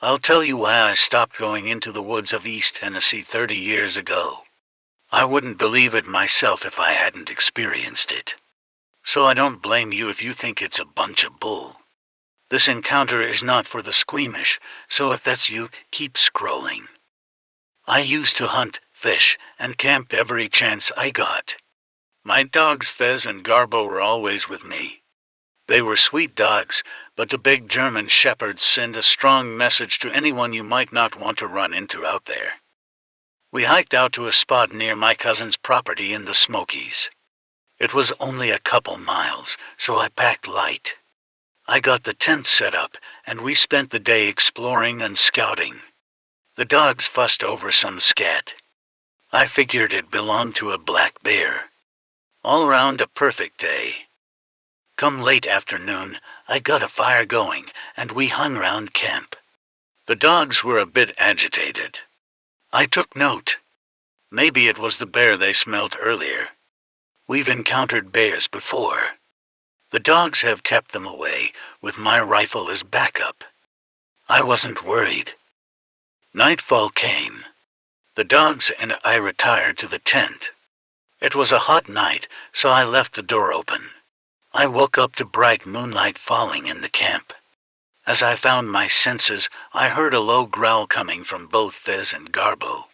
I'll tell you why I stopped going into the woods of East Tennessee 30 years ago. I wouldn't believe it myself if I hadn't experienced it. So I don't blame you if you think it's a bunch of bull. This encounter is not for the squeamish, so if that's you, keep scrolling. I used to hunt, fish, and camp every chance I got. My dogs Fez and Garbo were always with me. They were sweet dogs, but the big German shepherds send a strong message to anyone you might not want to run into out there. We hiked out to a spot near my cousin's property in the Smokies. It was only a couple miles, so I packed light. I got the tent set up, and we spent the day exploring and scouting. The dogs fussed over some scat. I figured it belonged to a black bear. All round a perfect day. Come late afternoon, I got a fire going, and we hung round camp. The dogs were a bit agitated. I took note. Maybe it was the bear they smelt earlier. We've encountered bears before. The dogs have kept them away, with my rifle as backup. I wasn't worried. Nightfall came. The dogs and I retired to the tent. It was a hot night, so I left the door open. I woke up to bright moonlight falling in the camp. As I found my senses, I heard a low growl coming from both Fez and Garbo.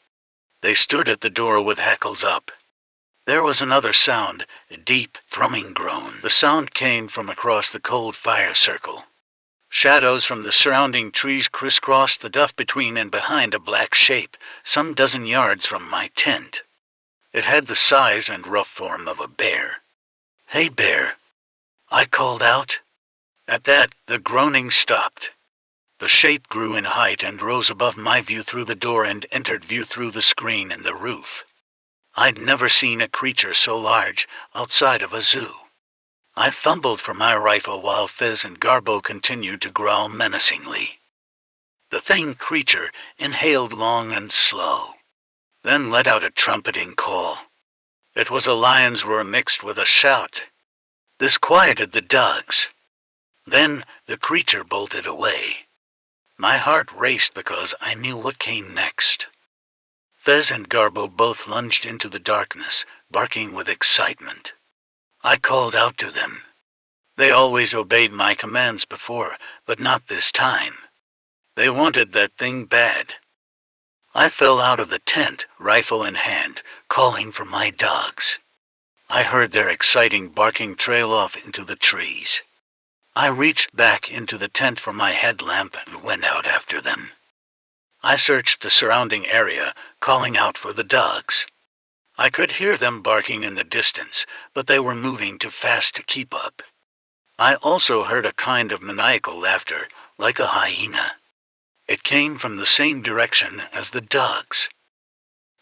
They stood at the door with hackles up. There was another sound, a deep, thrumming groan. The sound came from across the cold fire circle. Shadows from the surrounding trees crisscrossed the duff between and behind a black shape, some dozen yards from my tent. It had the size and rough form of a bear. "Hey, bear," I called out. At that, the groaning stopped. The shape grew in height and rose above my view through the door and entered view through the screen in the roof. I'd never seen a creature so large outside of a zoo. I fumbled for my rifle while Fez and Garbo continued to growl menacingly. The thing creature inhaled long and slow, then let out a trumpeting call. It was a lion's roar mixed with a shout. This quieted the dogs. Then the creature bolted away. My heart raced because I knew what came next. Fez and Garbo both lunged into the darkness, barking with excitement. I called out to them. They always obeyed my commands before, but not this time. They wanted that thing bad. I fell out of the tent, rifle in hand, calling for my dogs. I heard their exciting barking trail off into the trees. I reached back into the tent for my headlamp and went out after them. I searched the surrounding area, calling out for the dogs. I could hear them barking in the distance, but they were moving too fast to keep up. I also heard a kind of maniacal laughter, like a hyena. It came from the same direction as the dogs.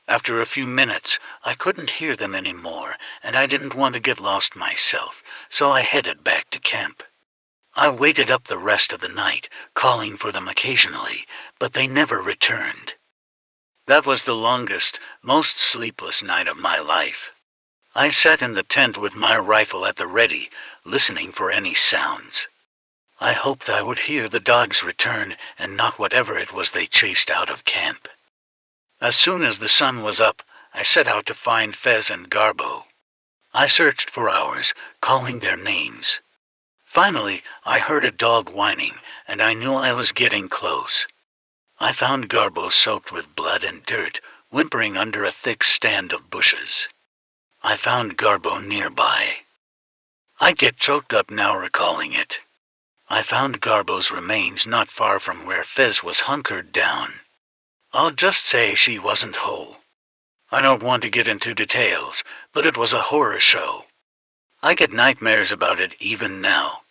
After a few minutes, I couldn't hear them anymore, and I didn't want to get lost myself, so I headed back to camp. I waited up the rest of the night, calling for them occasionally, but they never returned. That was the longest, most sleepless night of my life. I sat in the tent with my rifle at the ready, listening for any sounds. I hoped I would hear the dogs return and not whatever it was they chased out of camp. As soon as the sun was up, I set out to find Fez and Garbo. I searched for hours, calling their names. Finally, I heard a dog whining, and I knew I was getting close. I found Garbo soaked with blood and dirt, whimpering under a thick stand of bushes. I found Garbo nearby. I get choked up now recalling it. I found Garbo's remains not far from where Fez was hunkered down. I'll just say she wasn't whole. I don't want to get into details, but it was a horror show. I get nightmares about it even now.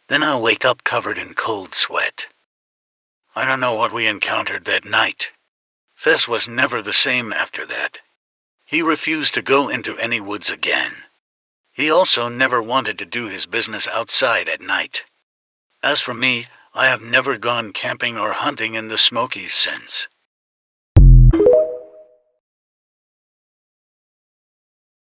Then I'll wake up covered in cold sweat. I don't know what we encountered that night. Fez was never the same after that. He refused to go into any woods again. He also never wanted to do his business outside at night. As for me, I have never gone camping or hunting in the Smokies since.